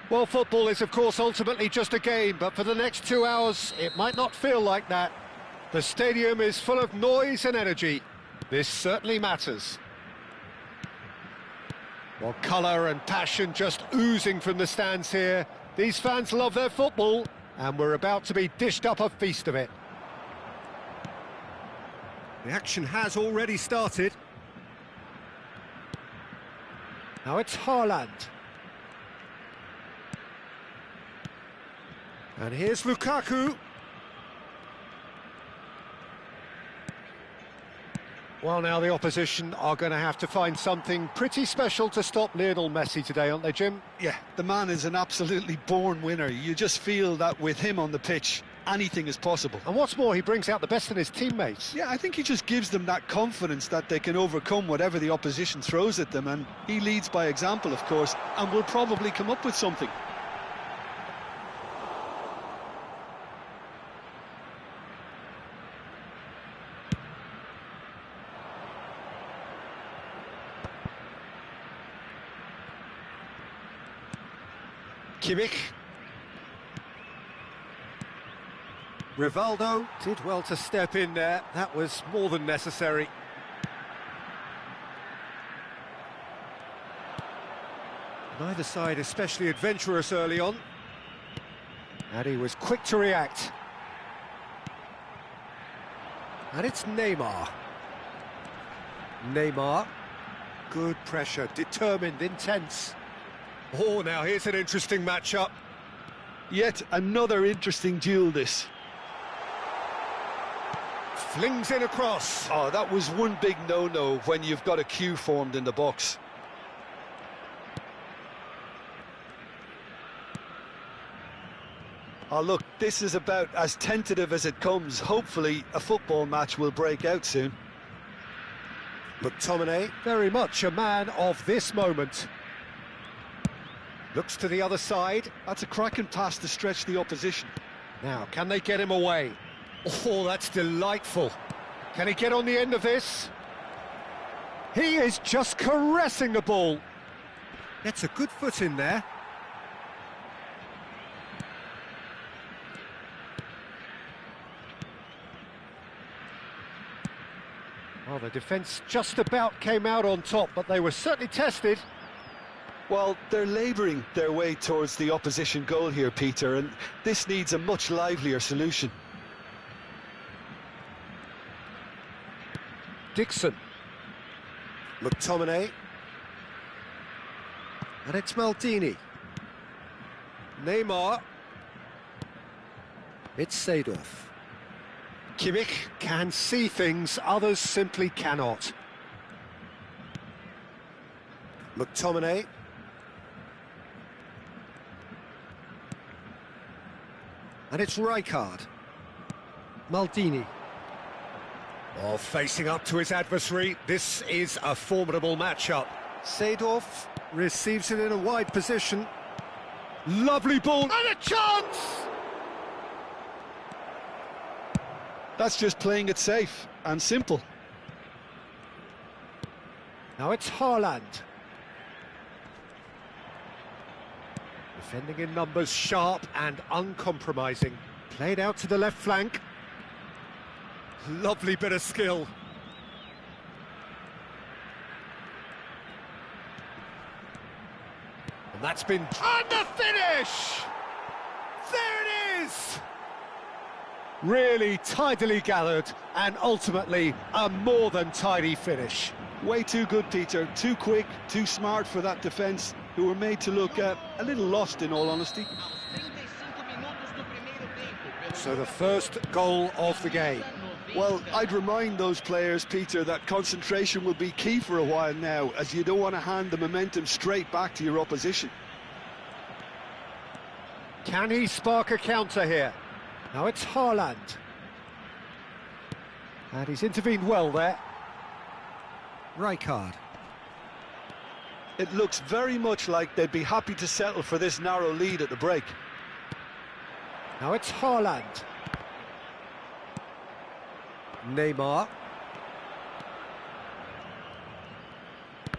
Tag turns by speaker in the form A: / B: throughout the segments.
A: Well, football is, of course, ultimately just a game, but for the next 2 hours, it might not feel like that. The stadium is full of noise and energy. This certainly matters. Well, colour and passion just oozing from the stands here. These fans love their football, and we're about to be dished up a feast of it. The action has already started. Now it's Haaland. And here's Lukaku. Well, now the opposition are going to have to find something pretty special to stop Lionel Messi today, aren't they, Jim?
B: Yeah, the man is an absolutely born winner. You just feel that with him on the pitch, anything is possible.
A: And what's more, he brings out the best in his teammates.
B: Yeah, I think he just gives them that confidence that they can overcome whatever the opposition throws at them, and he leads by example, of course, and will probably come up with something.
A: Kimmich. Rivaldo did well to step in there. That was more than necessary. Neither side especially adventurous early on. And he was quick to react. And it's Neymar. Neymar. Good pressure, determined, intense. Oh, now here's an interesting matchup.
B: Yet another interesting duel, this.
A: Flings in across.
B: Oh, that was one big no-no when you've got a queue formed in the box. Oh, look, this is about as tentative as it comes. Hopefully, a football match will break out soon.
A: McTominay, very much a man of this moment. Looks to the other side.
B: That's a cracking pass to stretch the opposition.
A: Now, can they get him away? Oh, that's delightful. Can he get on the end of this? He is just caressing the ball. Gets a good foot in there. Well, the defence just about came out on top, but they were certainly tested.
B: Well, they're labouring their way towards the opposition goal here, Peter, and this needs a much livelier solution.
A: Dixon. McTominay. And it's Maldini. Neymar. It's Seedorf. Kimmich can see things others simply cannot. McTominay. And it's Rijkaard. Maldini. Oh, facing up to his adversary, this is a formidable matchup. Seedorf receives it in a wide position. Lovely ball, and a chance!
B: That's just playing it safe and simple.
A: Now it's Haaland. Defending in numbers, sharp and uncompromising. Played out to the left flank. Lovely bit of skill. And that's been... And the finish! There it is! Really tidily gathered, and ultimately a more than tidy finish.
B: Way too good, Peter. Too quick, too smart for that defence, who were made to look a little lost, in all honesty.
A: So the first goal of the game.
B: Well, I'd remind those players, Peter, that concentration will be key for a while now, as you don't want to hand the momentum straight back to your opposition.
A: Can he spark a counter here? Now it's Haaland. And he's intervened well there. Rijkaard.
B: It looks very much like they'd be happy to settle for this narrow lead at the break.
A: Now it's Haaland. Neymar.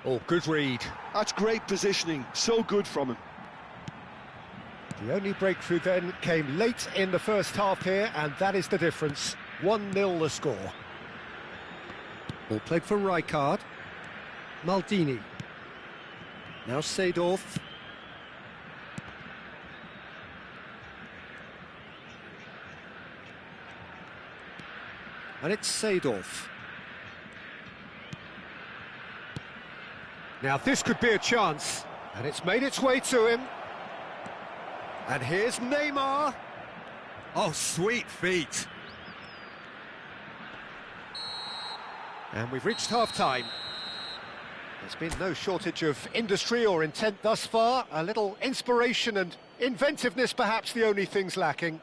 A: Oh, good read.
B: That's great positioning, so good from him.
A: The only breakthrough then came late in the first half here, and that is the difference. 1-0 the score. Ball played for Rijkaard. Maldini. Now Seedorf. And it's Seedorf. Now this could be a chance, and it's made its way to him. And here's Neymar. Oh, sweet feet. And we've reached half-time. There's been no shortage of industry or intent thus far. A little inspiration and inventiveness, perhaps the only things lacking.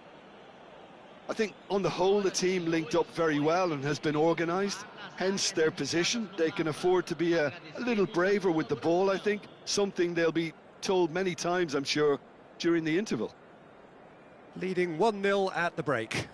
B: I think, on the whole, the team linked up very well and has been organised. Hence their position. They can afford to be a little braver with the ball, I think. Something they'll be told many times, I'm sure, during the interval.
A: Leading 1-0 at the break.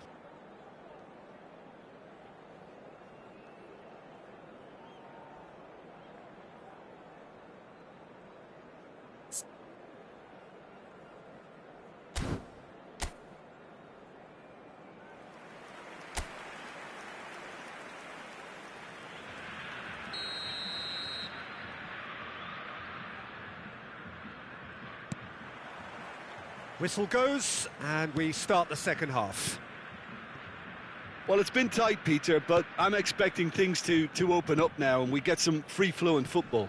A: Whistle goes, and we start the second half.
B: Well, it's been tight, Peter, but I'm expecting things to open up now and we get some free-flowing football.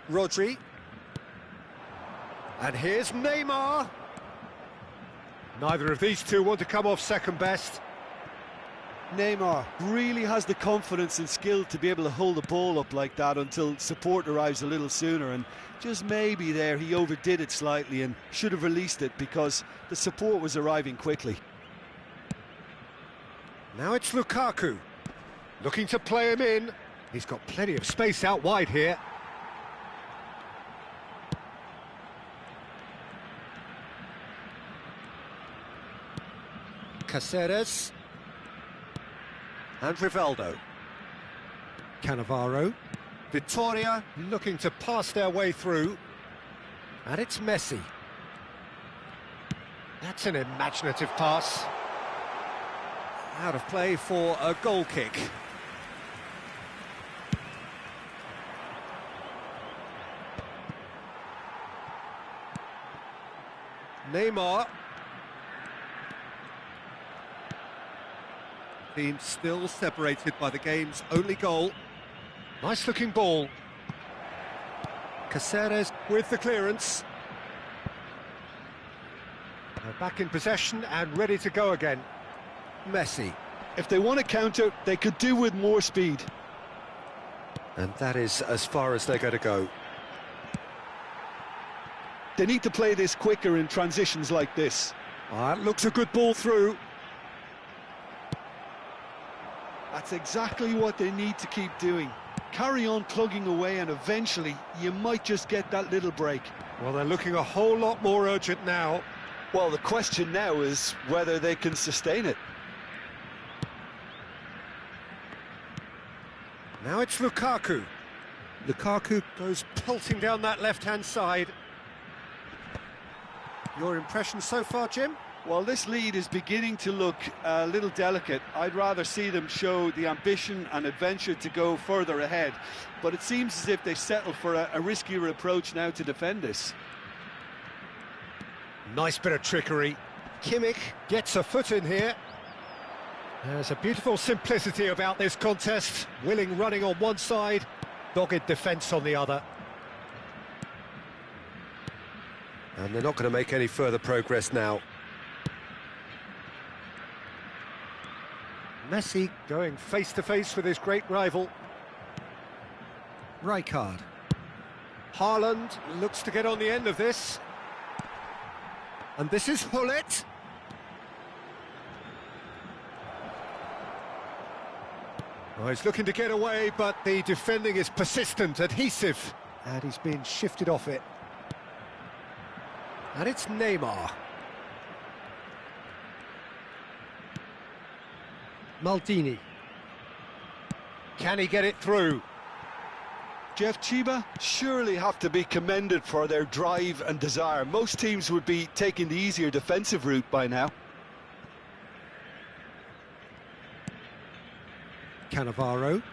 A: Rodri. And here's Neymar. Neither of these two want to come off second best.
B: Neymar really has the confidence and skill to be able to hold the ball up like that until support arrives a little sooner, and just maybe there he overdid it slightly and should have released it because the support was arriving quickly.
A: Now it's Lukaku, looking to play him in. He's got plenty of space out wide here. Caceres. And Rivaldo. Cannavaro. Vittoria looking to pass their way through. And it's Messi. That's an imaginative pass. Out of play for a goal kick. Neymar. Team still separated by the game's only goal. Nice looking ball. Caceres with the clearance. They're back in possession and ready to go again. Messi.
B: If they want to counter, they could do with more speed.
A: And that is as far as they're going to go.
B: They need to play this quicker in transitions like this.
A: That looks a good ball through.
B: That's exactly what they need to keep doing. Carry on plugging away and eventually you might just get that little break.
A: Well, they're looking a whole lot more urgent now.
B: Well, the question now is whether they can sustain it.
A: Now it's Lukaku. Lukaku goes pelting down that left-hand side. Your impression so far, Jim?
B: Well, this lead is beginning to look a little delicate. I'd rather see them show the ambition and adventure to go further ahead. But it seems as if they settle for a riskier approach now to defend this.
A: Nice bit of trickery. Kimmich gets a foot in here. There's a beautiful simplicity about this contest. Willing running on one side, dogged defence on the other. And they're not going to make any further progress now. Messi going face-to-face with his great rival. Rijkaard. Haaland looks to get on the end of this. And this is Hullet. Oh, he's looking to get away, but the defending is persistent, adhesive. And he's been shifted off it. And it's Neymar. Maldini. Can he get it through?
B: Jeff, Chiba surely have to be commended for their drive and desire. Most teams would be taking the easier defensive route by now.
A: Cannavaro.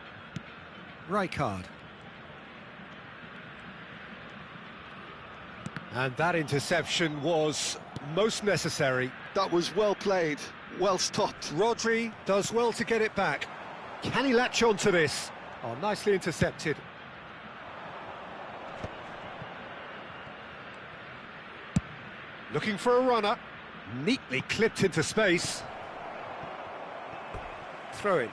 A: Rijkaard. And that interception was most necessary.
B: That was well played, well stopped.
A: Rodri does well to get it back. Can he latch on to this? Oh, nicely intercepted. Looking for a runner. Neatly clipped into space. Throw in.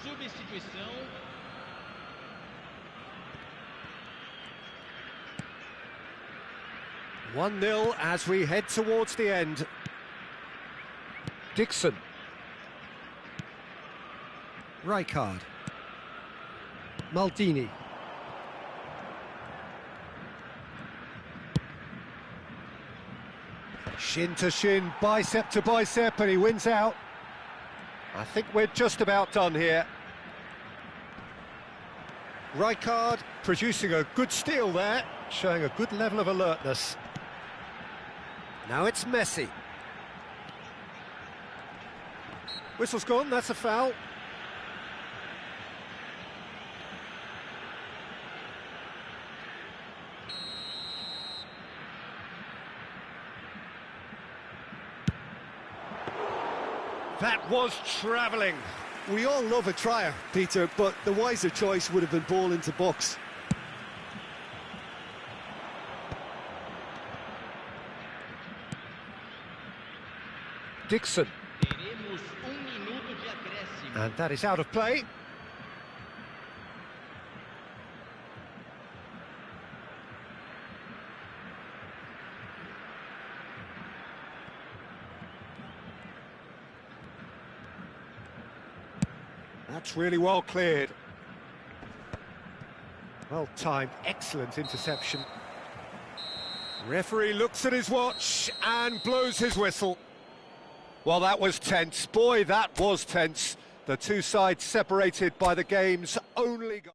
C: Substituição.
A: 1-0 as we head towards the end. Dixon. Rijkaard. Maldini. Shin to shin, bicep to bicep, and he wins out. I think we're just about done here. Rijkaard producing a good steal there, showing a good level of alertness. Now it's Messi. Whistle's gone, that's a foul. That was travelling.
B: We all love a trier, Peter, but the wiser choice would have been ball into box.
A: Dixon.
C: Teremos minuto de acréscimo.
A: And that is out of play. That's really well cleared. Well timed, excellent interception. Referee looks at his watch and blows his whistle. Well, that was tense. Boy, that was tense. The two sides separated by the game's only goal.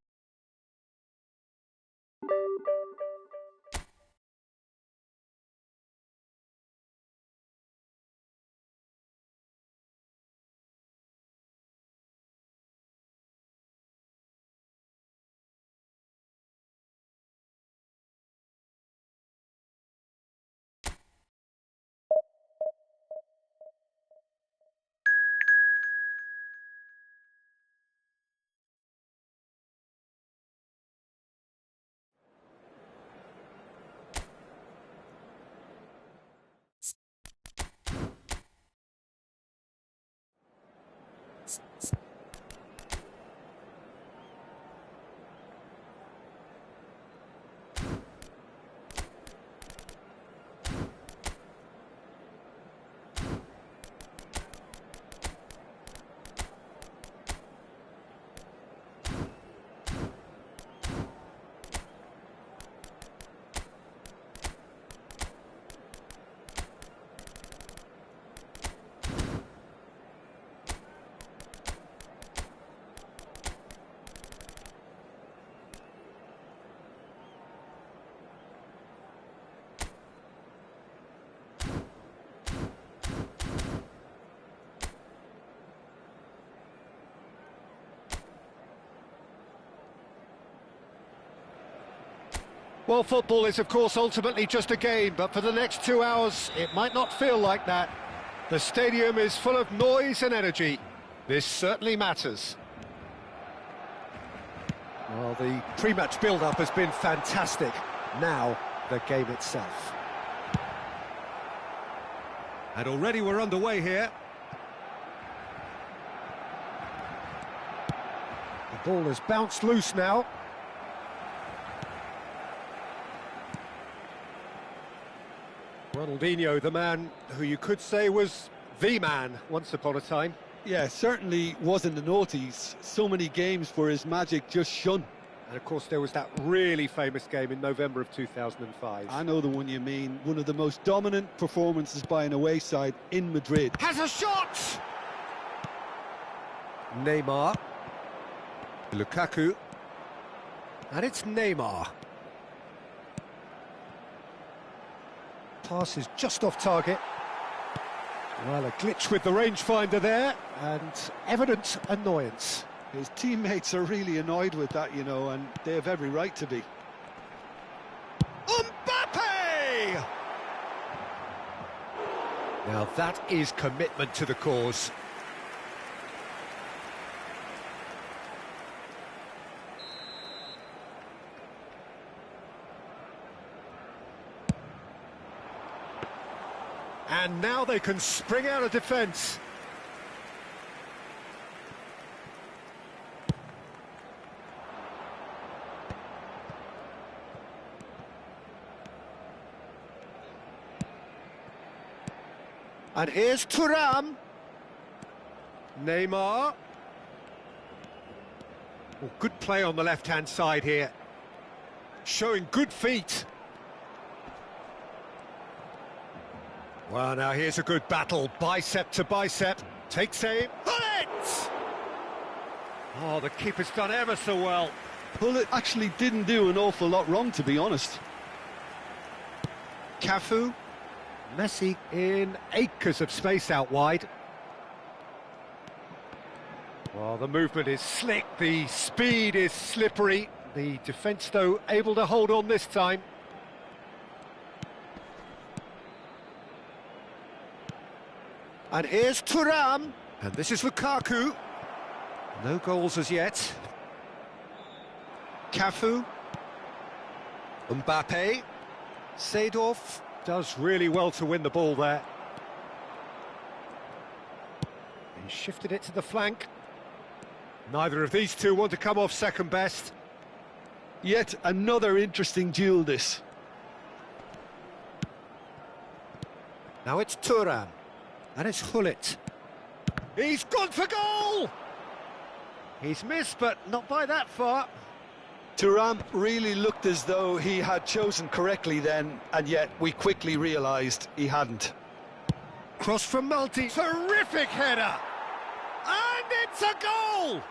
A: Well, football is, of course, ultimately just a game, but for the next 2 hours, it might not feel like that. The stadium is full of noise and energy. This certainly matters. Well, the pre-match build-up has been fantastic. Now, the game itself. And already we're underway here. The ball has bounced loose now. Ronaldinho, the man who you could say was the man once upon a time.
B: Yeah, certainly wasn't the noughties. So many games where his magic just shone.
A: And of course there was that really famous game in November of 2005.
B: I know the one you mean. One of the most dominant performances by an away side in Madrid.
A: Has a shot! Neymar. Lukaku. And it's Neymar. Pass is just off target. Well, a glitch with the rangefinder there, and evident annoyance.
B: His teammates are really annoyed with that, you know, and they have every right to be.
A: Mbappe! Now that is commitment to the cause. And now they can spring out of defence. And here's Thuram. Neymar. Oh, good play on the left-hand side here. Showing good feet. Well, now here's a good battle, bicep to bicep, takes aim, Hullet! Oh, the keeper's done ever so well.
B: Hullet actually didn't do an awful lot wrong, to be honest.
A: Cafu, Messi in acres of space out wide. Well, the movement is slick, the speed is slippery. The defence, though, able to hold on this time. And here's Thuram, and this is Lukaku. No goals as yet. Cafu. Mbappe. Seedorf does really well to win the ball there. He shifted it to the flank. Neither of these two want to come off second best.
B: Yet another interesting duel, this.
A: Now it's Thuram. And it's Hullet. He's gone for goal! He's missed, but not by that far.
B: Thuram really looked as though he had chosen correctly then, and yet we quickly realised he hadn't.
A: Cross from Multi. Terrific header! And it's a goal!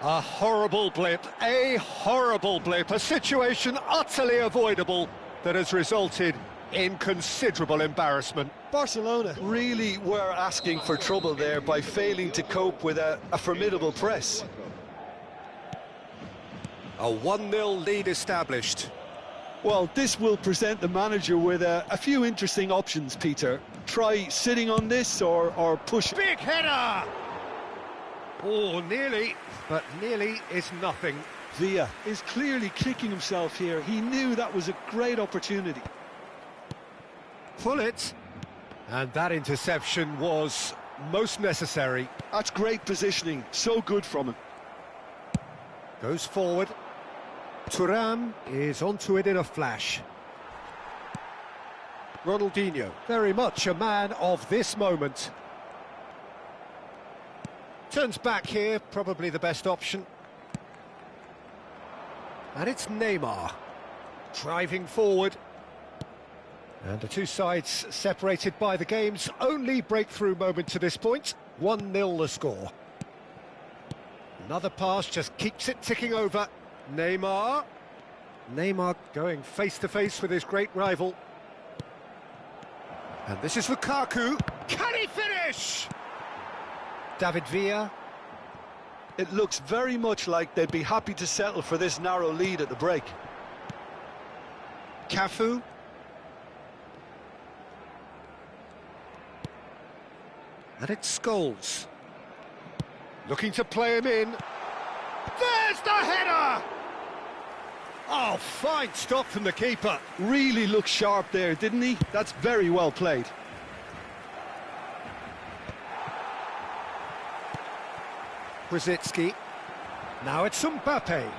A: A horrible blip, a situation utterly avoidable that has resulted in considerable embarrassment.
B: Barcelona really were asking for trouble there by failing to cope with a formidable press.
A: A 1-0 lead established.
B: Well, this will present the manager with a few interesting options, Peter. Try sitting on this or push.
A: Big header! Oh, nearly, but nearly is nothing.
B: Villa is clearly kicking himself here. He knew that was a great opportunity.
A: Hullet. And that interception was most necessary.
B: That's great positioning, so good from him.
A: Goes forward. Thuram is onto it in a flash. Ronaldinho, very much a man of this moment. Turns back here, probably the best option. And it's Neymar, driving forward. And the two sides separated by the game's only breakthrough moment to this point. 1-0 the score. Another pass just keeps it ticking over. Neymar. Neymar going face-to-face with his great rival. And this is Lukaku. Can he finish? David Villa.
B: It looks very much like they'd be happy to settle for this narrow lead at the break.
A: Cafu. And it's Scholes. Looking to play him in. There's the header! Oh, fine stop from the keeper.
B: Really looked sharp there, didn't he? That's very well played.
A: Brzezinski. Now it's Mbappe.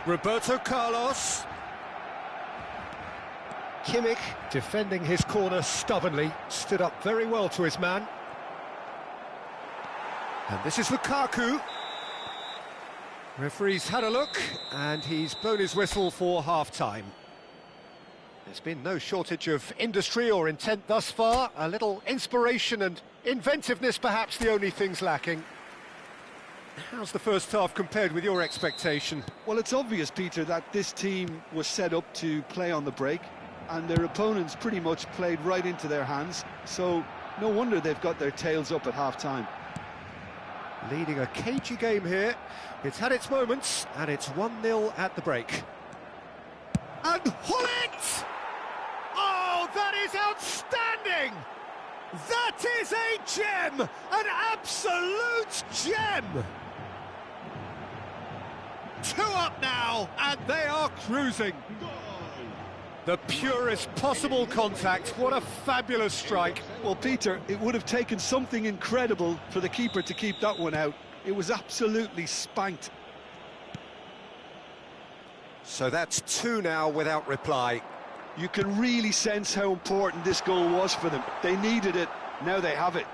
A: Roberto Carlos. Kimmich defending his corner stubbornly, stood up very well to his man. And this is Lukaku. Referee's had a look, and he's blown his whistle for half-time. There's been no shortage of industry or intent thus far. A little inspiration and inventiveness, perhaps the only things lacking. How's the first half compared with your expectation?
B: Well, it's obvious, Peter, that this team was set up to play on the break, and their opponents pretty much played right into their hands, so no wonder they've got their tails up at half-time.
A: Leading a cagey game here. It's had its moments, and it's 1-0 at the break. And Hullet! Oh, that is outstanding! That is a gem! An absolute gem! 2 up now, and they are cruising. The purest possible contact. What a fabulous strike.
B: Well, Peter, it would have taken something incredible for the keeper to keep that one out. It was absolutely spanked.
A: So that's 2 now without reply.
B: You can really sense how important this goal was for them. They needed it, now they have it.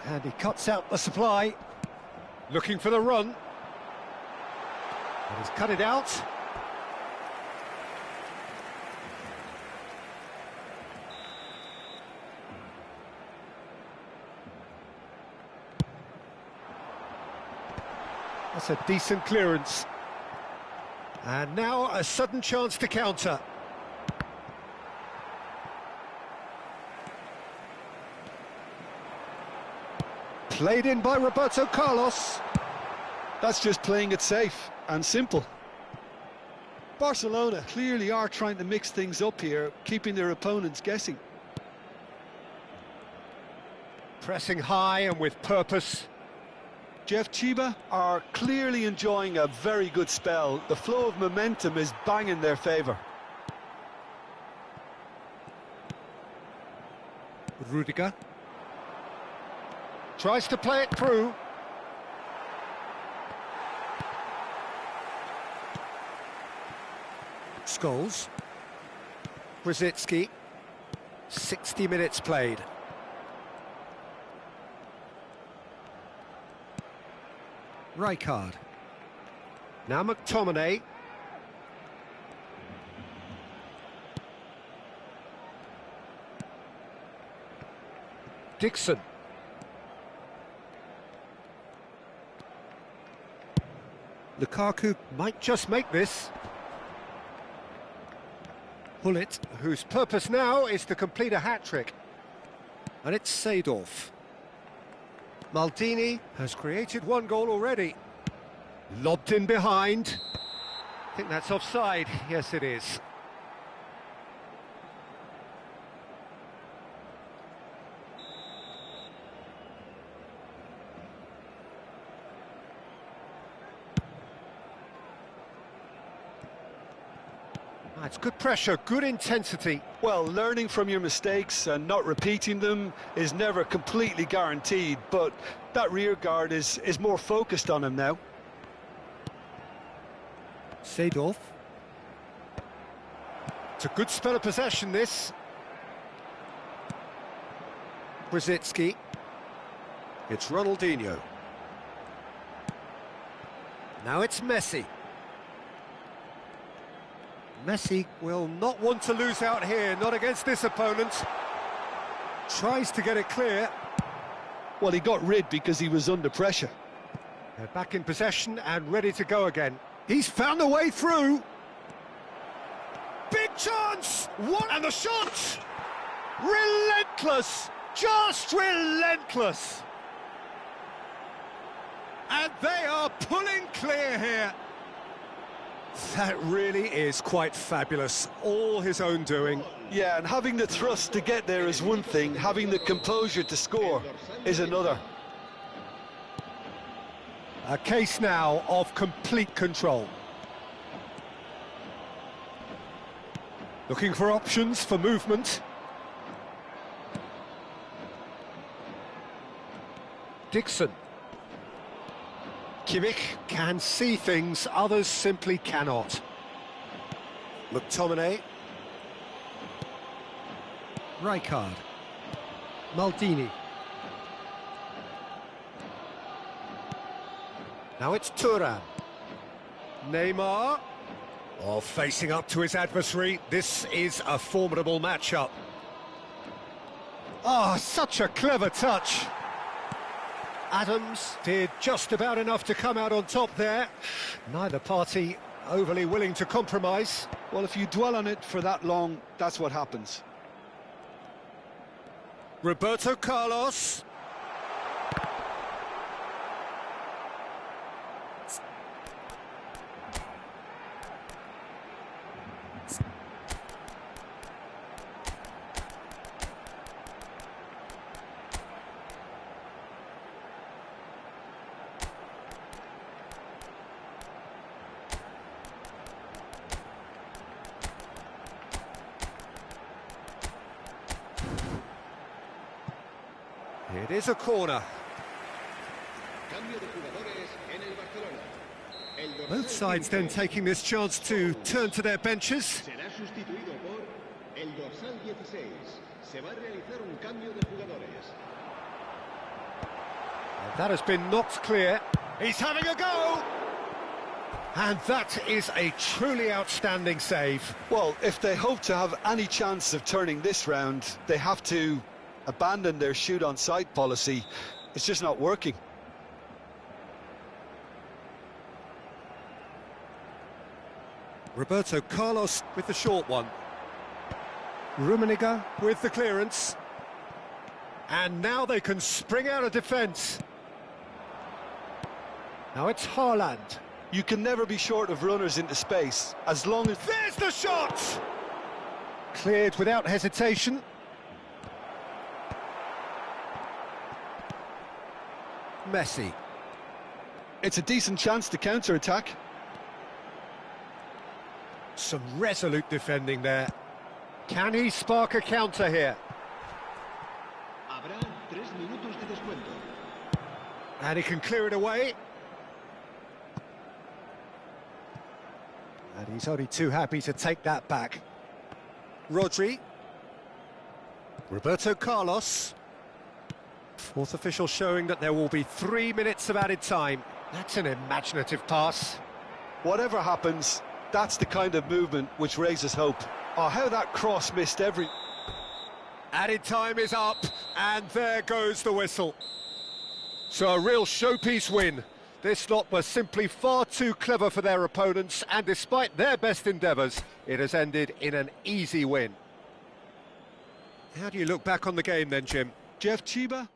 A: And he cuts out the supply. Looking for the run. And he's cut it out. That's a decent clearance. And now a sudden chance to counter. Played in by Roberto Carlos.
B: That's just playing it safe and simple. Barcelona clearly are trying to mix things up here, keeping their opponents guessing.
A: Pressing high and with purpose.
B: Jeff Chiba are clearly enjoying a very good spell. The flow of momentum is bang in their favour.
A: Rudiger tries to play it through. Scholes. Brzezinski. 60 minutes played. Rijkaard. Now McTominay. Dixon. Lukaku might just make this. Hullet, whose purpose now is to complete a hat-trick. And it's Seedorf. Maldini has created 1 goal already. Lobbed in behind. I think that's offside. Yes, it is. It's good pressure, good intensity.
B: Well, learning from your mistakes and not repeating them is never completely guaranteed, but that rear guard is more focused on him now.
A: Seedorf. It's a good spell of possession, this. Brzezinski. It's Ronaldinho. Now it's Messi. Messi will not want to lose out here, not against this opponent. Tries to get it clear.
B: Well, he got rid because he was under pressure.
A: They're back in possession and ready to go again. He's found a way through. Big chance! What? And the shot! Relentless! Just relentless! And they are pulling clear here. That really is quite fabulous, all his own doing.
B: Yeah, and having the thrust to get there is one thing, having the composure to score is another.
A: A case now of complete control. Looking for options for movement. Dixon. Kimmich can see things others simply cannot. McTominay. Rijkaard. Maldini. Now it's Thuram. Neymar. Oh, facing up to his adversary. This is a formidable matchup. Oh, such a clever touch. Adams did just about enough to come out on top there. Neither party overly willing to compromise.
B: Well, if you dwell on it for that long, that's what happens.
A: Roberto Carlos. It is a corner. Both sides then taking this chance to turn to their benches. And that has been knocked clear. He's having a go! And that is a truly outstanding save.
B: Well, if they hope to have any chance of turning this round, they have to abandon their shoot-on-sight policy. It's just not working.
A: Roberto Carlos with the short one. Rummenigge with the clearance. And now they can spring out of defence. Now it's Haaland.
B: You can never be short of runners into space, as long as...
A: There's the shot! Cleared without hesitation. Messi.
B: It's a decent chance to counter-attack.
A: Some resolute defending there. Can he spark a counter here? And he can clear it away. And he's only too happy to take that back. Rodri. Roberto Carlos. Fourth official showing that there will be 3 minutes of added time. That's an imaginative pass.
B: Whatever happens, that's the kind of movement which raises hope. Oh, how that cross missed every...
A: Added time is up, and there goes the whistle. So a real showpiece win. This lot were simply far too clever for their opponents, and despite their best endeavours, it has ended in an easy win. How do you look back on the game then, Jim?
B: Jeff Chiba?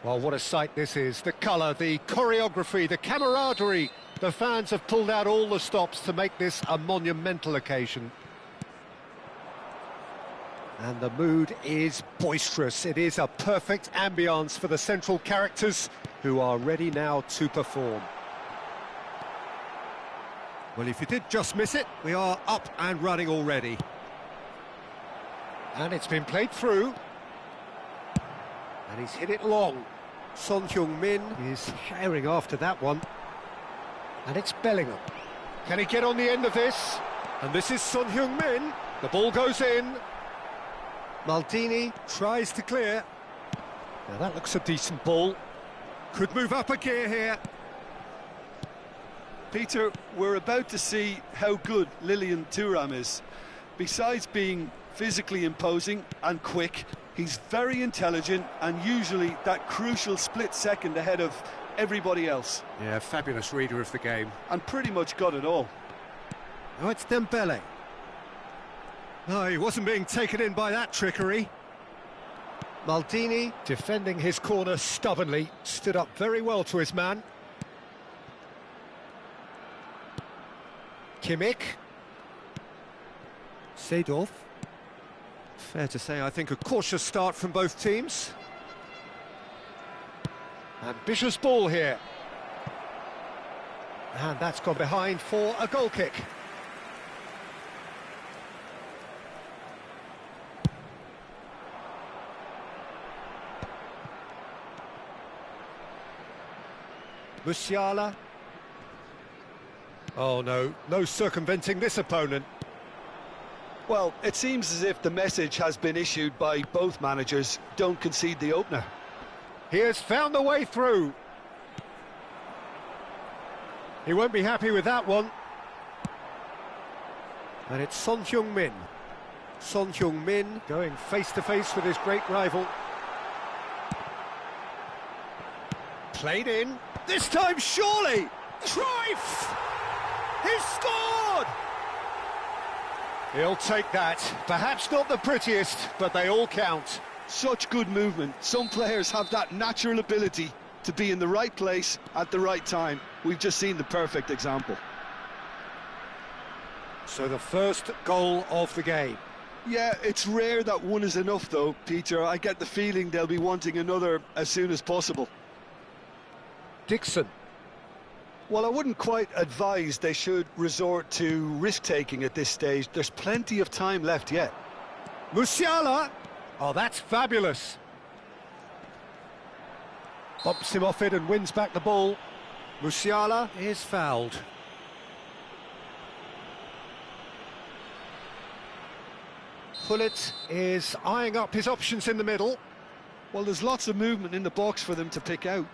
A: Well, what a sight this is. The colour, the choreography, the camaraderie. The fans have pulled out all the stops to make this a monumental occasion. And the mood is boisterous. It is a perfect ambience for the central characters. who are ready now to perform. Well, if you did just miss it, we are up and running already. And it's been played through. And he's hit it long. Son Heung-min is herring after that one. And it's Bellingham. Can he get on the end of this? And this is Son Heung-min. The ball goes in. Maldini tries to clear. Now that looks a decent ball. Could move up a gear here.
B: Peter, we're about to see how good Lilian Thuram is. Besides being physically imposing and quick, he's very intelligent and usually that crucial split second ahead of everybody else.
A: Yeah, fabulous reader of the game.
B: And pretty much got it all.
A: Now it's Dembele. No, he wasn't being taken in by that trickery. Maldini, defending his corner stubbornly, stood up very well to his man. Kimmich. Seedorf. Fair to say, I think, a cautious start from both teams. Ambitious ball here. And that's gone behind for a goal kick. Musiala. Oh no, no circumventing this opponent.
B: Well, it seems as if the message has been issued by both managers: don't concede the opener.
A: He has found the way through. He won't be happy with that one. And it's Son Heung-min. Son Heung-min going face-to-face with his great rival. Played in. This time, surely! Cruyff! He's scored! He'll take that. Perhaps not the prettiest, but they all count.
B: Such good movement. Some players have that natural ability to be in the right place at the right time. We've just seen the perfect example.
A: So the first goal of the game.
B: Yeah, it's rare that one is enough though, Peter. I get the feeling they'll be wanting another as soon as possible.
A: Dixon.
B: Well, I wouldn't quite advise they should resort to risk-taking at this stage. There's plenty of time left yet.
A: Musiala! Oh, that's fabulous. Bumps him off it and wins back the ball. Musiala is fouled. Pullet is eyeing up his options in the middle.
B: Well, there's lots of movement in the box for them to pick out.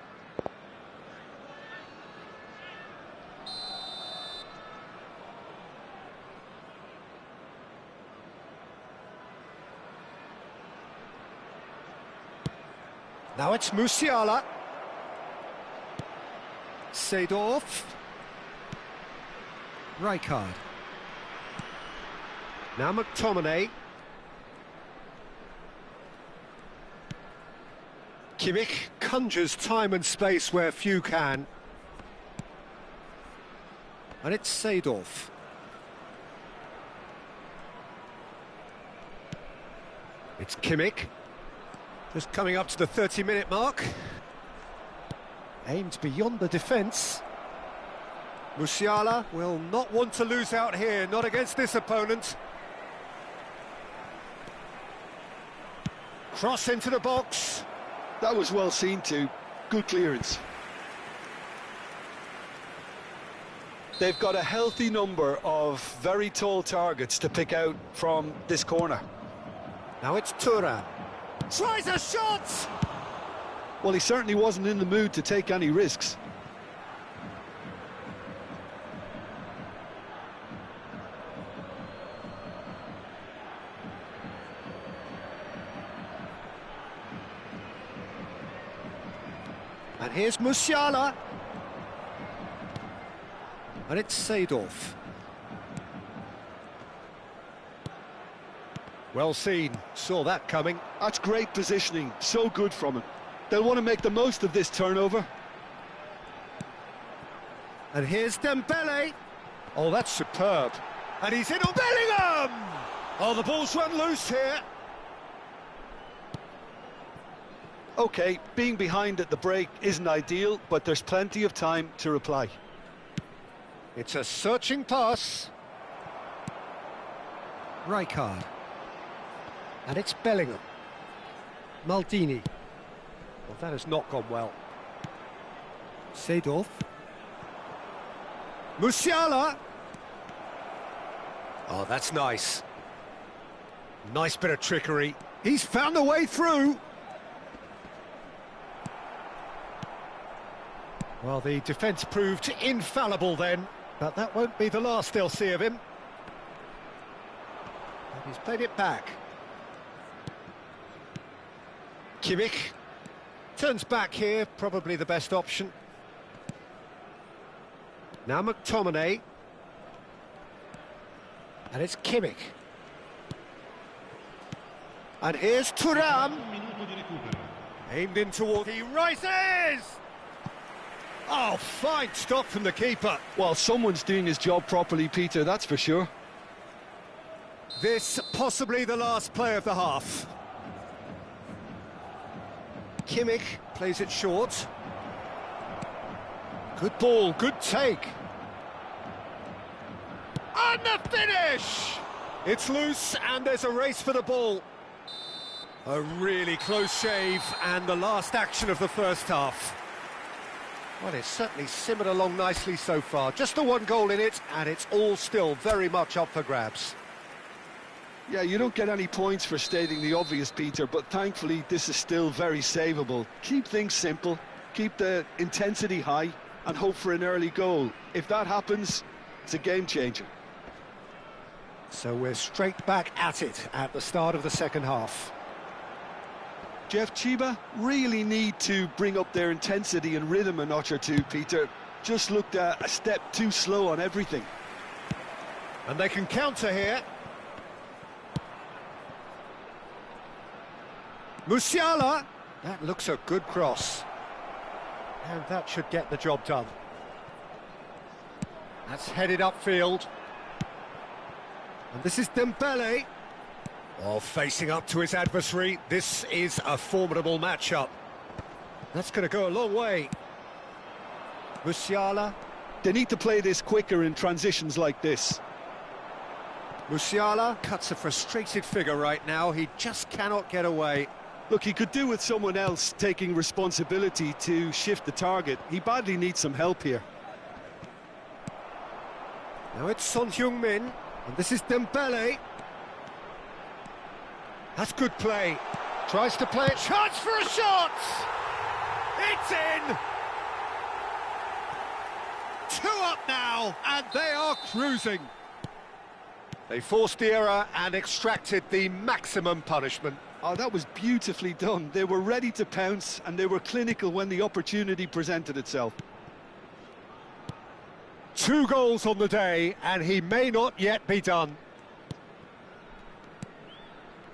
A: Now it's Musiala. Seedorf. Rijkaard. Now McTominay. Kimmich conjures time and space where few can. And it's Seedorf. It's Kimmich. Just coming up to the 30-minute mark. Aimed beyond the defence. Musiala will not want to lose out here, not against this opponent. Cross into the box.
B: That was well seen too. Good clearance. They've got a healthy number of very tall targets to pick out from this corner.
A: Now it's Thuram. Tries a shot!
B: Well, he certainly wasn't in the mood to take any risks.
A: And here's Musiala. And it's Seedorf. Well seen, saw that coming.
B: That's great positioning, so good from him. They'll want to make the most of this turnover.
A: And here's Dembele. Oh, that's superb. And he's in on Bellingham! Oh, the ball's run loose here.
B: OK, being behind at the break isn't ideal, but there's plenty of time to reply.
A: It's a searching pass. Rijkaard. And it's Bellingham. Maldini. Well, that has not gone well. Seedorf. Musiala. Oh, that's nice. Nice bit of trickery. He's found a way through. Well, the defence proved infallible then, but that won't be the last they'll see of him. And he's played it back. Kimmich turns back here, probably the best option. Now McTominay. And it's Kimmich. And here's Thuram. Aimed in toward... He rises! Oh, fine stop from the keeper.
B: Well, someone's doing his job properly, Peter, that's for sure.
A: This possibly the last play of the half. Kimmich plays it short. Good ball, good take. And the finish! It's loose and there's a race for the ball. A really close shave and the last action of the first half. Well, it's certainly simmered along nicely so far. Just the one goal in it, and it's all still very much up for grabs.
B: Yeah, you don't get any points for stating the obvious, Peter, but thankfully this is still very savable. Keep things simple, keep the intensity high, and hope for an early goal. If that happens, it's a game changer.
A: So we're straight back at it at the start of the second half.
B: Jeff, Chiba really need to bring up their intensity and rhythm a notch or two, Peter. Just looked a step too slow on everything.
A: And they can counter here. Musiala. That looks a good cross. And that should get the job done. That's headed upfield. And this is Dembele. Oh, facing up to his adversary. This is a formidable matchup. That's going to go a long way. Musiala.
B: They need to play this quicker in transitions like this.
A: Musiala cuts a frustrated figure right now. He just cannot get away.
B: Look, he could do with someone else taking responsibility to shift the target. He badly needs some help here.
A: Now it's Son Heung-min, and this is Dembele. That's good play. Tries to play it. Chance for a shot! It's in! 2 up now, and they are cruising. They forced the error and extracted the maximum punishment.
B: Oh, that was beautifully done. They were ready to pounce, and they were clinical when the opportunity presented itself.
A: 2 goals on the day, and he may not yet be done.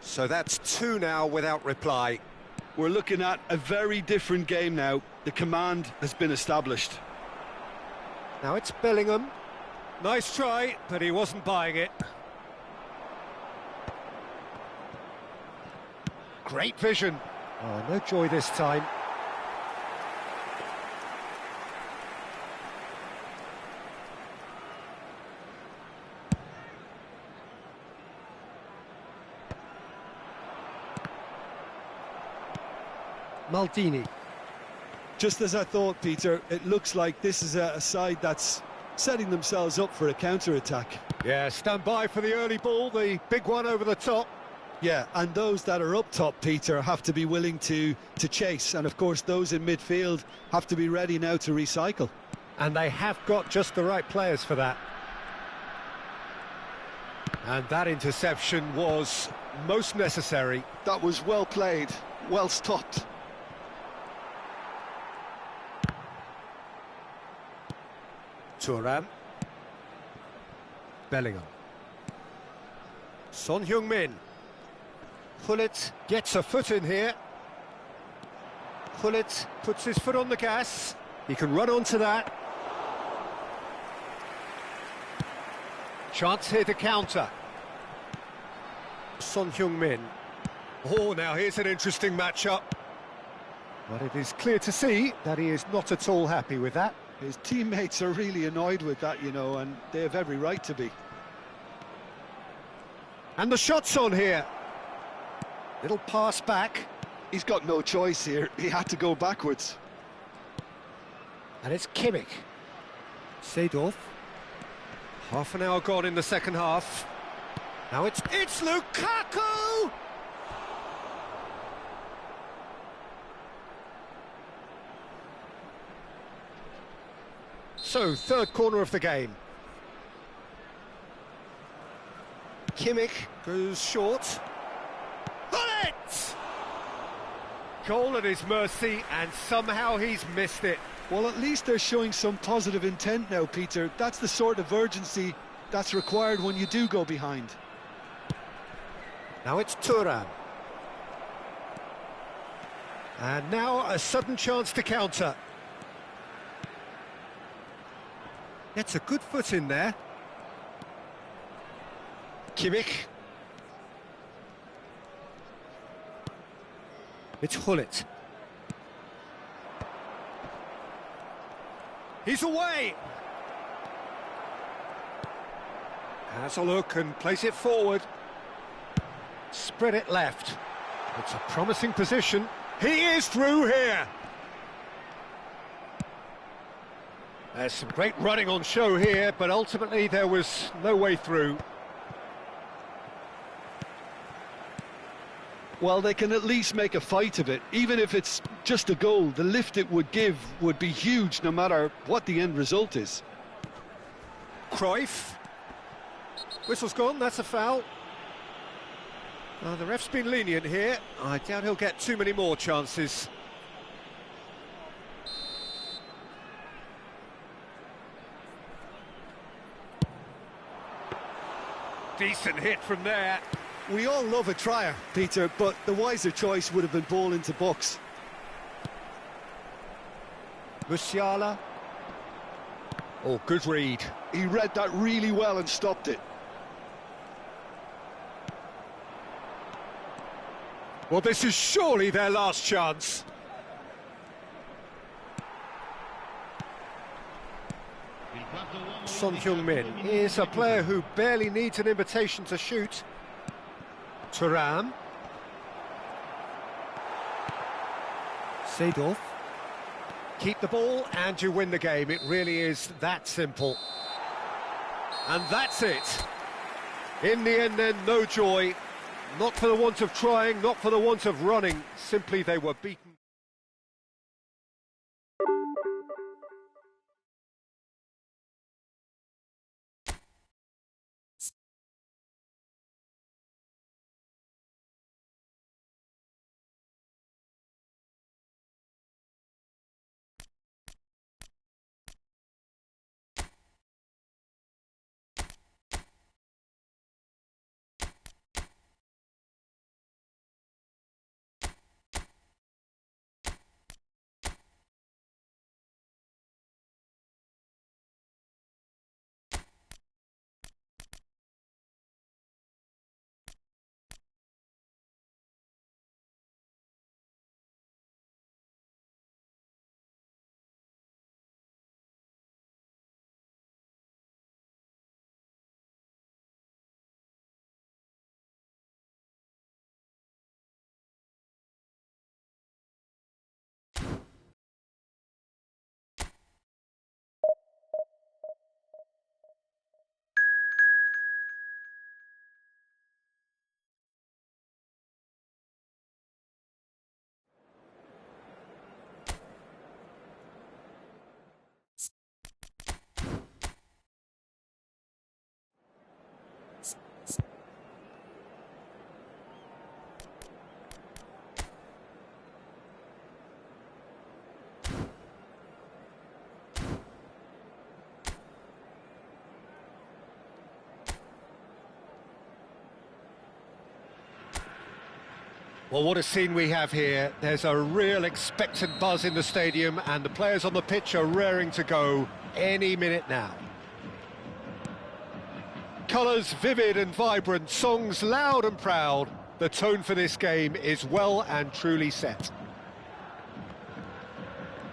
A: So that's 2 now without reply.
B: We're looking at a very different game now. The command has been established.
A: Now it's Bellingham. Nice try, but he wasn't buying it. Great vision. Oh, no joy this time. Maldini.
B: Just as I thought, Peter, it looks like this is a side that's setting themselves up for a counter-attack.
A: Yeah, stand by for the early ball, the big one over the top.
B: Yeah, and those that are up top, Peter, have to be willing to chase. And, of course, those in midfield have to be ready now to recycle.
A: And they have got just the right players for that. And that interception was most necessary.
B: That was well played, well stopped.
A: Thuram. Bellingham. Son Heung-min. Gullit gets a foot in here. Gullit puts his foot on the gas. He can run onto that. Chance here to counter. Son Heung-min. Oh, now here's an interesting matchup. But it is clear to see that he is not at all happy with that.
B: His teammates are really annoyed with that, you know, and they have every right to be.
A: And the shot's on here. Little pass back.
B: He's got no choice here. He had to go backwards.
A: And it's Kimmich. Seedorf. Half an hour gone in the second half. Now it's Lukaku! So, third corner of the game. Kimmich goes short. Bullet! Goal at his mercy, and somehow he's missed it.
B: Well, at least they're showing some positive intent now, Peter. That's the sort of urgency that's required when you do go behind.
A: Now it's Thuram. And now a sudden chance to counter. Gets a good foot in there. Kimmich. It's Hullet. He's away! Has a look and plays it forward. Spread it left. It's a promising position. He is through here! There's some great running on show here, but ultimately there was no way through.
B: Well, they can at least make a fight of it. Even if it's just a goal, the lift it would give would be huge no matter what the end result is.
A: Cruyff. Whistle's gone, that's a foul. The ref's been lenient here. I doubt he'll get too many more chances. Decent hit from there.
B: We all love a trier, Peter, but the wiser choice would have been ball into box.
A: Musiala. Oh, good read.
B: He read that really well and stopped it.
A: Well, this is surely their last chance. Son Heung-min is a player who barely needs an invitation to shoot. Thuram. Seedorf. Keep the ball and you win the game. It really is that simple. And that's it. In the end then, no joy. Not for the want of trying, not for the want of running. Simply they were beaten. Well, what a scene we have here. There's a real expectant buzz in the stadium and the players on the pitch are raring to go any minute now. Colours vivid and vibrant, songs loud and proud. The tone for this game is well and truly set.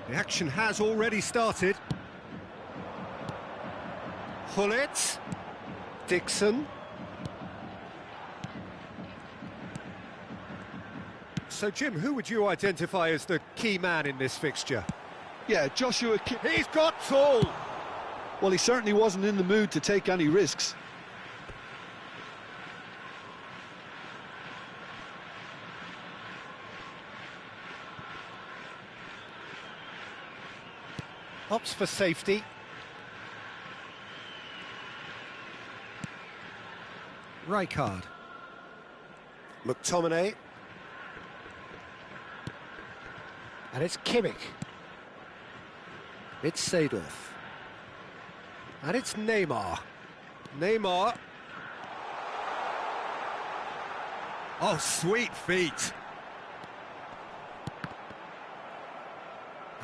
A: The action has already started. Hullet. Dixon. So, Jim, who would you identify as the key man in this fixture?
B: Yeah, Joshua...
A: He's got tall!
B: Well, he certainly wasn't in the mood to take any risks.
A: Opts for safety. Rijkaard. McTominay. And it's Kimmich. It's Seedorf. And it's Neymar. Neymar. Oh, sweet feet.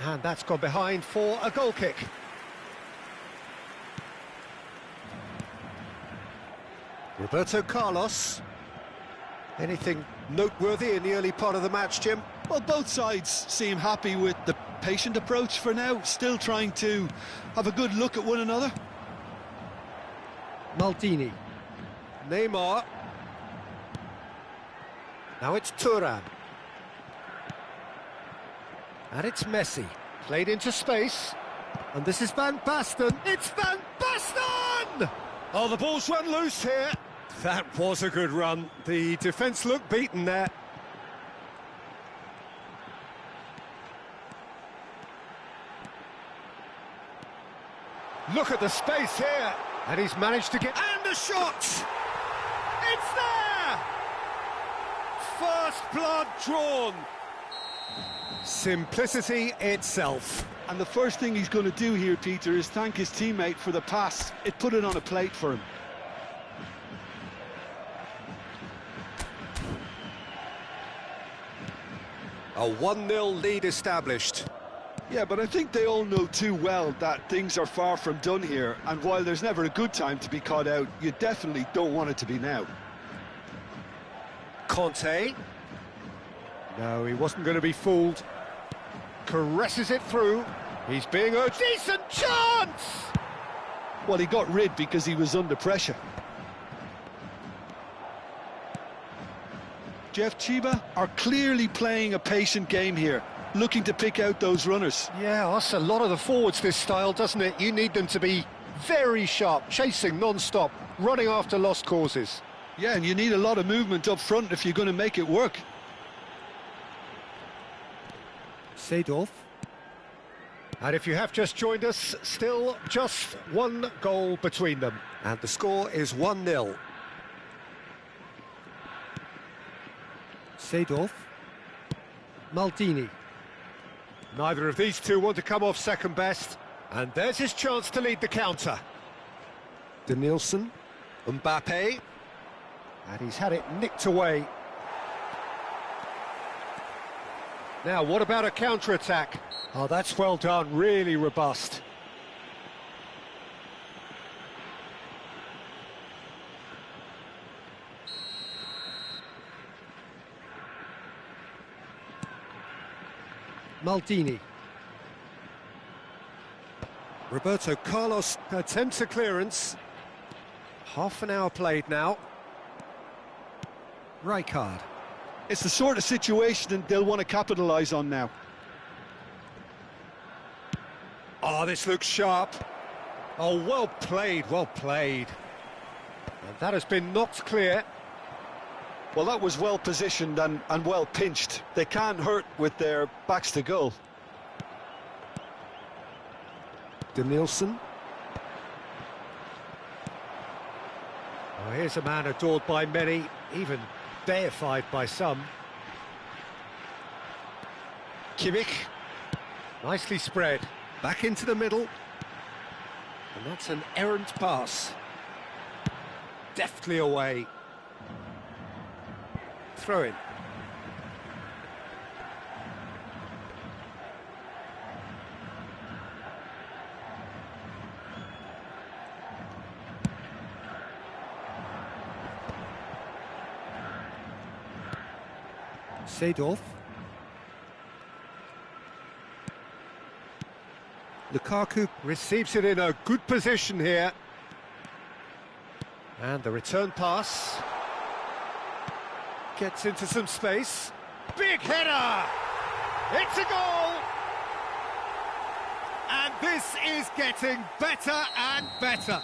A: And that's gone behind for a goal kick. Roberto Carlos. Anything noteworthy in the early part of the match, Jim?
B: Well, both sides seem happy with the patient approach for now, still trying to have a good look at one another.
A: Maldini. Neymar. Now it's Thuram. And it's Messi. Played into space. And this is Van Basten. It's Van Basten! Oh, the ball's run loose here. That was a good run. The defence looked beaten there. Look at the space here. And he's managed to get... And the shot! It's there! First blood drawn. Simplicity itself.
B: And the first thing he's going to do here, Peter, is thank his teammate for the pass. It put it on a plate for him.
A: A 1-0 lead established.
B: Yeah, but I think they all know too well that things are far from done here, and while there's never a good time to be caught out, you definitely don't want it to be now.
A: Conte. No, he wasn't going to be fooled. Caresses it through. He's being urged. Decent chance!
B: Well, he got rid because he was under pressure. Jeff Chiba are clearly playing a patient game here, looking to pick out those runners.
A: Yeah, that's a lot of the forwards, this style, doesn't it? You need them to be very sharp, chasing non-stop, running after lost causes.
B: Yeah, and you need a lot of movement up front if you're going to make it work.
A: Seedorf. And if you have just joined us, still just one goal between them. And the score is 1-0. Seedorf. Maldini. Neither of these two want to come off second best. And there's his chance to lead the counter. Denilson. Mbappe. And he's had it nicked away. Now, what about a counter-attack? Oh, that's well done, really robust. Maldini. Roberto Carlos attempts a clearance. Half an hour played now. Rijkaard.
B: It's the sort of situation that they'll want to capitalise on now.
A: Oh, this looks sharp. Oh, well played, well played. And that has been knocked clear.
B: Well, that was well positioned and well pinched. They can't hurt with their backs to goal.
A: Denilson. Oh, here's a man adored by many, even deified by some. Kimmich. Nicely spread. Back into the middle. And that's an errant pass. Deftly away. Throw in. Seedorf. Lukaku receives it in a good position here. And the return pass. Gets into some space. Big header! It's a goal! And this is getting better and better.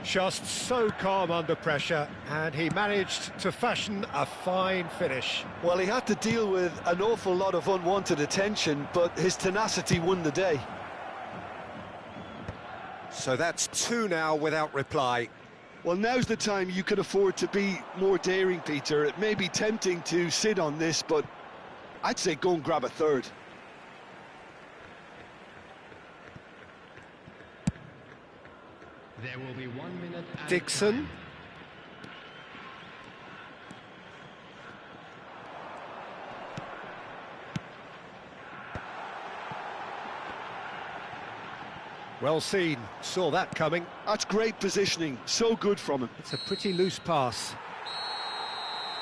A: Just so calm under pressure, and he managed to fashion a fine finish.
B: Well, he had to deal with an awful lot of unwanted attention, but his tenacity won the day.
A: So that's 2 now without reply.
B: Well, now's the time you can afford to be more daring, Peter. It may be tempting to sit on this, but I'd say go and grab a third.
C: There will be 1 minute.
A: Dixon. Well seen, saw that coming.
B: That's great positioning, so good from him.
A: It's a pretty loose pass.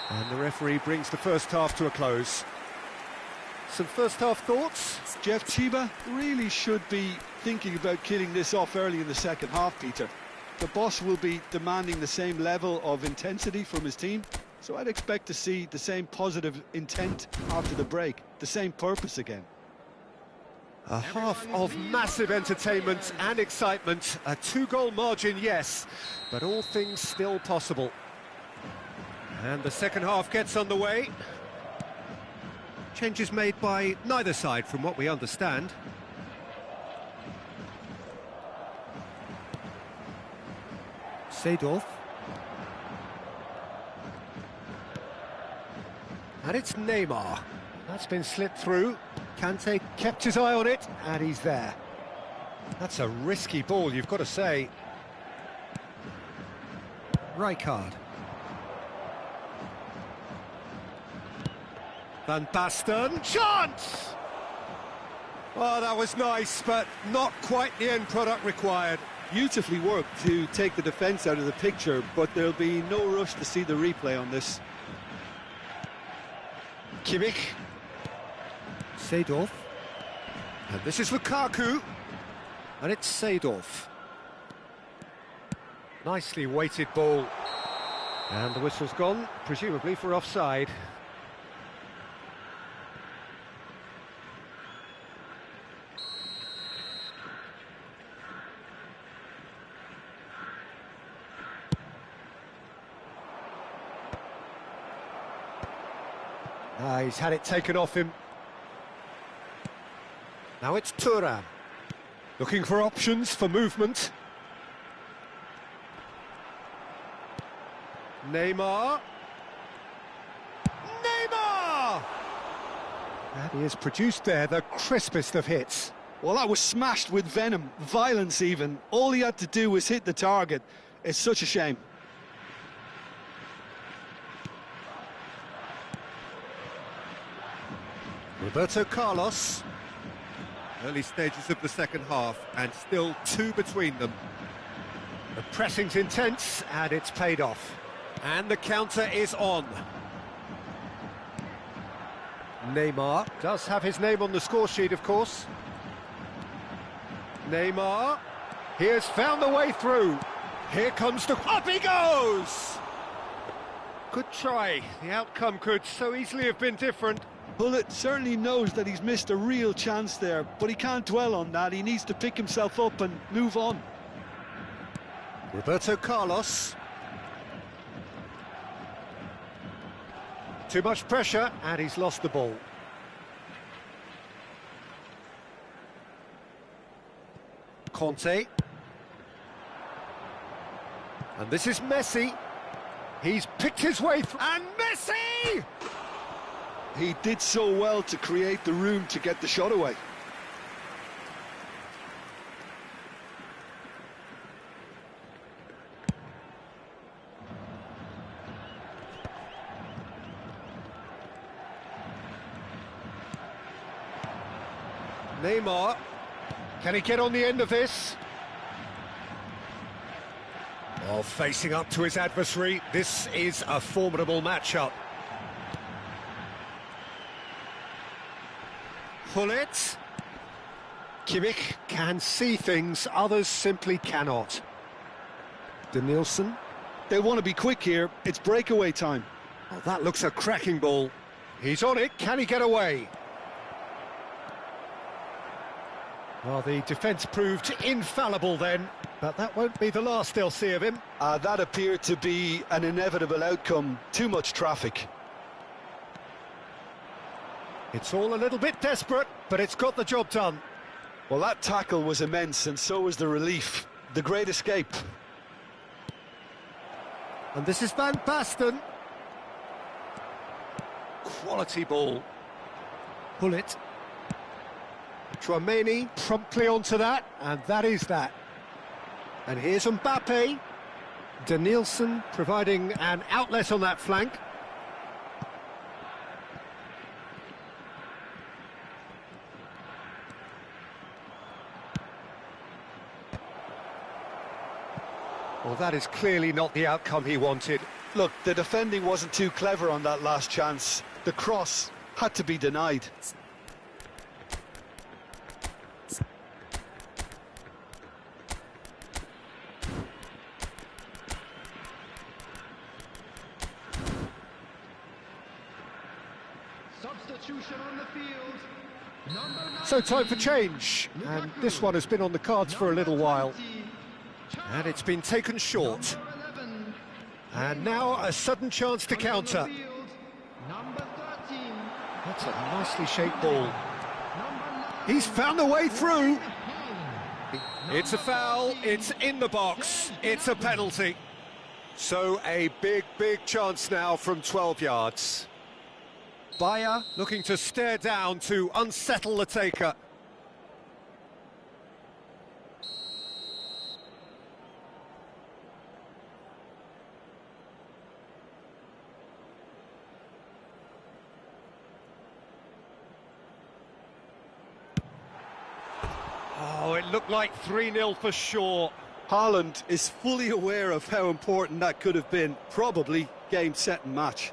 A: And the referee brings the first half to a close. Some first half thoughts?
B: Jeff Chiba really should be thinking about killing this off early in the second half, Peter. The boss will be demanding the same level of intensity from his team, so I'd expect to see the same positive intent after the break, the same purpose again.
A: A half of massive entertainment and excitement, a 2-goal margin, yes, but all things still possible. And the second half gets underway. Changes made by neither side, from what we understand. Seedorf. And it's Neymar. That's been slipped through. Kante kept his eye on it, and he's there. That's a risky ball, you've got to say. Rijkaard. Van Basten. Chance! Oh, that was nice, but not quite the end product required.
B: Beautifully worked to take the defence out of the picture, but there'll be no rush to see the replay on this.
A: Kimmich. Seedorf. And this is Lukaku. And it's Seedorf. Nicely weighted ball. And the whistle's gone, presumably for offside. He's had it taken off him. Now it's Thuram. Looking for options for movement. Neymar. Neymar! And he has produced there the crispest of hits.
B: Well, that was smashed with venom, violence even. All he had to do was hit the target. It's such a shame.
A: Roberto Carlos. Early stages of the second half, and still 2 between them. The pressing's intense, and it's paid off. And the counter is on. Neymar does have his name on the score sheet, of course. Neymar, he has found the way through. Here comes the... Up he goes! Good try. The outcome could so easily have been different.
B: Bullet certainly knows that he's missed a real chance there, but he can't dwell on that. He needs to pick himself up and move on.
A: Roberto Carlos. Too much pressure, and he's lost the ball. Conte. And this is Messi. He's picked his way through. And Messi!
B: He did so well to create the room to get the shot away.
A: Neymar, can he get on the end of this? Well, facing up to his adversary, this is a formidable matchup. Pullet. Kimmich can see things others simply cannot. Danielson.
B: They want to be quick here. It's breakaway time.
A: Oh, that looks a cracking ball. He's on it. Can he get away? Well, the defence proved infallible then, but that won't be the last they'll see of him.
B: That appeared to be an inevitable outcome. Too much traffic.
A: It's all a little bit desperate, but it's got the job done.
B: Well, that tackle was immense, and so was the relief. The great escape.
A: And this is Van Basten. Quality ball. Pull it. Chouameni promptly onto that, and that is that. And here's Mbappe. Danielson providing an outlet on that flank. Well, that is clearly not the outcome he wanted.
B: Look, the defending wasn't too clever on that last chance. The cross had to be denied.
C: Substitution on the field.
A: So time for change, and this one has been on the cards for a little while. And it's been taken short. And now a sudden chance to counter. That's a nicely shaped ball. He's found a way through. It's a foul, it's in the box, it's a penalty. So a big chance now from 12 yards. Bayer looking to stare down to unsettle the taker. Oh, it looked like 3-0 for sure.
B: Haaland is fully aware of how important that could have been. Probably game, set and match.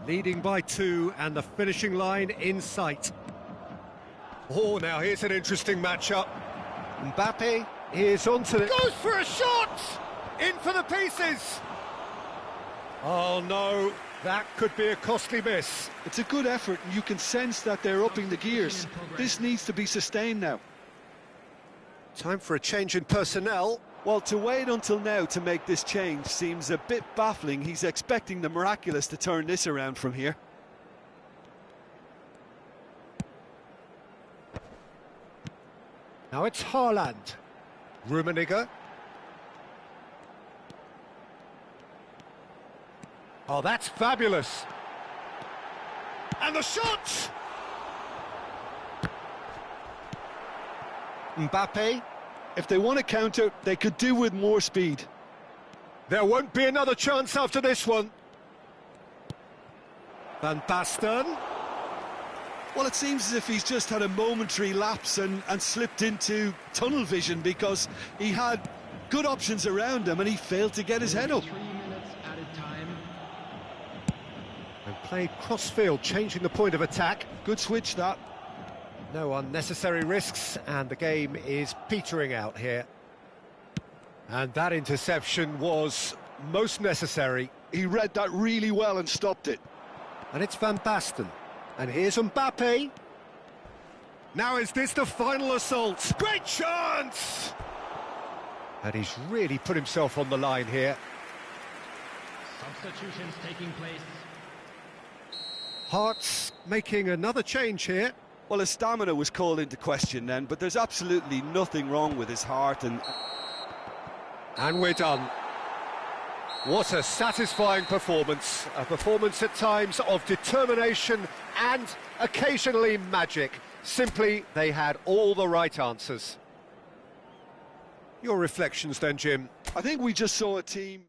A: Leading by 2 and the finishing line in sight. Oh, now here's an interesting matchup. Mbappe is onto it. Goes for a shot! In for the pieces! Oh no, that could be a costly miss.
B: It's a good effort, and you can sense that they're upping the gears. This needs to be sustained now.
A: Time for a change in personnel.
B: Well, to wait until now to make this change seems a bit baffling. He's expecting the miraculous to turn this around from here.
A: Now it's Haaland. Rummenigge. Oh, that's fabulous. And the shot! Mbappe.
B: If they want to counter, they could do with more speed.
A: There won't be another chance after this one. Van Basten.
B: Well, it seems as if he's just had a momentary lapse and slipped into tunnel vision, because he had good options around him and he failed to get his head up.
C: 3 minutes at a time.
A: And played cross-field, changing the point of attack.
B: Good switch, that.
A: No unnecessary risks, and the game is petering out here. And that interception was most necessary.
B: He read that really well and stopped it.
A: And it's Van Basten. And here's Mbappe. Now is this the final assault? Great chance! And he's really put himself on the line here.
C: Substitutions taking place.
A: Hearts making another change here.
B: Well, his stamina was called into question then, but there's absolutely nothing wrong with his heart.
A: And we're done. What a satisfying performance. A performance at times of determination and occasionally magic. Simply, they had all the right answers. Your reflections then, Jim?
B: I think we just saw a team